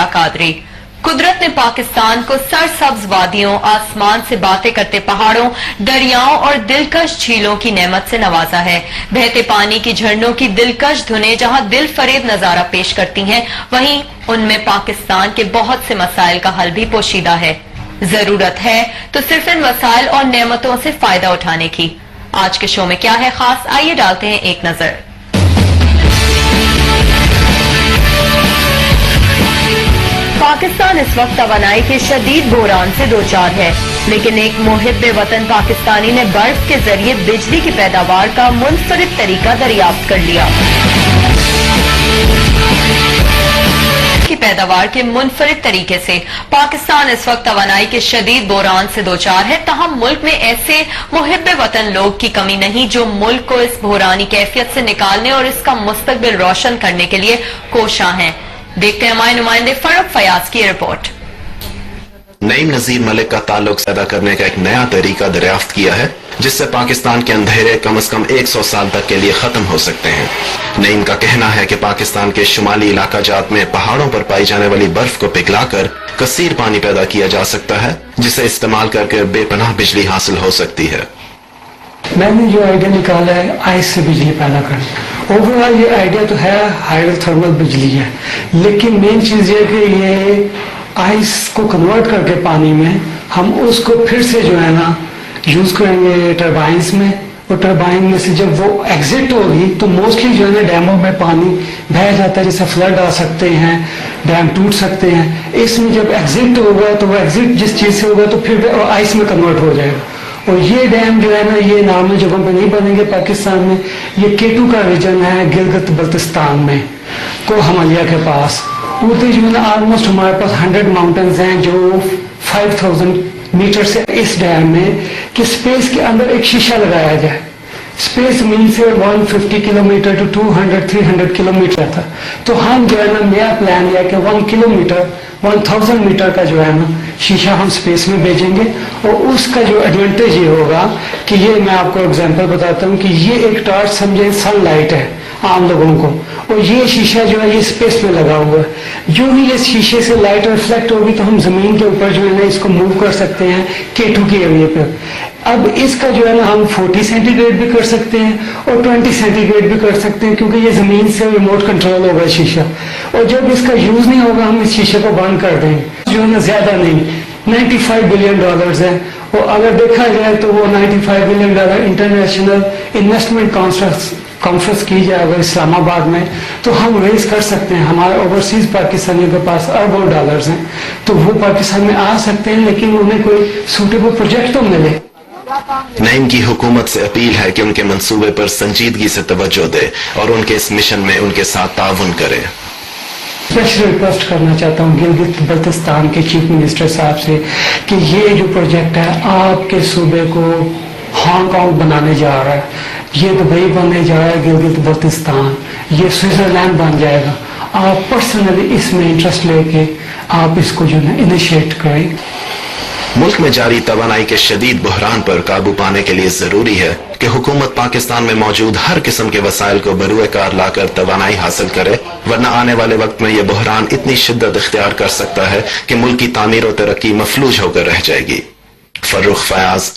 कादरी। कुदरत ने पाकिस्तान को सरसब्ज वादियों, आसमान से बातें करते पहाड़ों, दरियाओं और दिलकश झीलों की नेमत से नवाजा है। बहते पानी की झरनों की दिलकश धुनें जहां दिल फरेब नजारा पेश करती हैं, वहीं उनमें पाकिस्तान के बहुत से मसाइल का हल भी पोशीदा है। जरूरत है तो सिर्फ इन वसाइल और नेमतों से फायदा उठाने की। आज के शो में क्या है खास, आइए डालते हैं एक नजर। पाकिस्तान इस वक्त तवानाई के शदीद बहरान से दो चार है, लेकिन एक मुहिब्बे वतन पाकिस्तानी ने बर्फ के जरिए बिजली की पैदावार का मुनफरिद तरीका दरियाफ्त कर लिया। की पैदावार के मुनफरिद तरीके से पाकिस्तान इस वक्त तवानाई के शदीद बहरान से दो चार है। तहम मुल्क में ऐसे मुहिब्बे वतन लोग की कमी नहीं जो मुल्क को इस बहरानी कैफियत से निकालने और इसका मुस्तकबिल रोशन करने के लिए कोशां हैं। देखते हैं हमारे नुमाइंदे फरूख फयाज की रिपोर्ट। नईम नजीर मलिक का ताल्लुक पैदा करने का एक नया तरीका दरियाफ्त किया है, जिससे पाकिस्तान के अंधेरे कम से कम 100 साल तक के लिए खत्म हो सकते हैं। नईम का कहना है कि पाकिस्तान के शुमाली इलाका जात में पहाड़ों पर पाई जाने वाली बर्फ को पिघलाकर कसीर पानी पैदा किया जा सकता है, जिसे इस्तेमाल करके बेपनाह बिजली हासिल हो सकती है। मैंने जो आइडिया निकाला है आइस से बिजली पैदा करना। ओवरऑल ये आइडिया तो है हाइड्रोथर्मल बिजली है, लेकिन मेन चीज ये कि ये आइस को कन्वर्ट करके पानी में हम उसको फिर से जो है ना यूज करेंगे टरबाइंस में, और टरबाइन में से जब वो एग्जिट होगी तो मोस्टली जो है ना डैमों में पानी बह जाता है, जैसे फ्लड आ सकते हैं, डैम टूट सकते हैं। इसमें जब एग्जिट होगा तो वो एग्जिट जिस चीज से होगा तो फिर आइस में कन्वर्ट हो जाएगा। और ये डैम जो है ना ये नामी जगहों पे नहीं बनेंगे पाकिस्तान में। ये केटू का रीजन है गिलगित बल्तिस्तान में, को हिमालय के पास पूरे जो है ना ऑलमोस्ट हमारे पास 100 माउंटेन्स हैं जो 5000 मीटर से इस डैम में कि स्पेस के अंदर एक शीशा लगाया जाए। स्पेस मीन से 150 किलोमीटर टू 200-300 किलोमीटर था। तो हम जो है ना नया प्लान लिया कि 1 किलोमीटर 1000 मीटर का जो है ना शीशा हम स्पेस में भेजेंगे। और उसका जो एडवांटेज ये होगा कि ये मैं आपको एग्जांपल बताता हूँ कि ये एक टॉर्च समझे सनलाइट है आम लोगों को, और ये शीशा जो है ये स्पेस में लगा हुआ है। जो ही इस शीशे से लाइट रिफ्लेक्ट होगी तो हम जमीन के ऊपर जो है ना इसको मूव कर सकते हैं K2 के एरिया पे। अब इसका जो है ना हम 40 सेंटीग्रेड भी कर सकते हैं और 20 सेंटीग्रेड भी कर सकते हैं, क्योंकि ये जमीन से रिमोट कंट्रोल होगा शीशा। और जब इसका यूज नहीं होगा हम इस शीशे को बंद कर देंगे। जो है ना ज्यादा नहीं, $95 बिलियन है। और अगर देखा जाए तो वो $95 बिलियन इंटरनेशनल इन्वेस्टमेंट कॉन्फ्रेंस की जाए अगर इस्लामाबाद में, तो हम रेज कर सकते हैं। हमारे ओवरसीज पाकिस्तानियों के पास अरबों डॉलर्स हैं, तो वो पाकिस्तान में आ सकते हैं, लेकिन उन्हें कोई सूटेबल प्रोजेक्ट तो मिले। नईम की हुकूमत से अपील है कि उनके मंसूबे पर संजीदगी से तवज्जो दे और उनके इस मिशन में उनके साथ ताउन करे। स्पेशल रिक्वेस्ट करना चाहता हूँ गिलगित बल्तिस्तान के चीफ मिनिस्टर साहब से कि ये जो प्रोजेक्ट है आपके सूबे को हांगकांग बनाने जा रहा है, ये दुबई बनने जा रहा है, गिलगित बल्तिस्तान ये स्विट्जरलैंड बन जाएगा। आप पर्सनली इसमें इंटरेस्ट लेके आप इसको जो है इनिशिएट करें। मुल्क में जारी तवानाई के शदीद बहरान पर काबू पाने के लिए जरूरी है कि हुकूमत पाकिस्तान में मौजूद हर किस्म के वसाइल को बरूए कार लाकर तवानाई हासिल करे, वरना आने वाले वक्त में यह बहरान इतनी शिद्दत इख्तियार कर सकता है कि मुल्क की तामीर और तरक्की मफलूज होकर रह जाएगी। फरूख फयाज।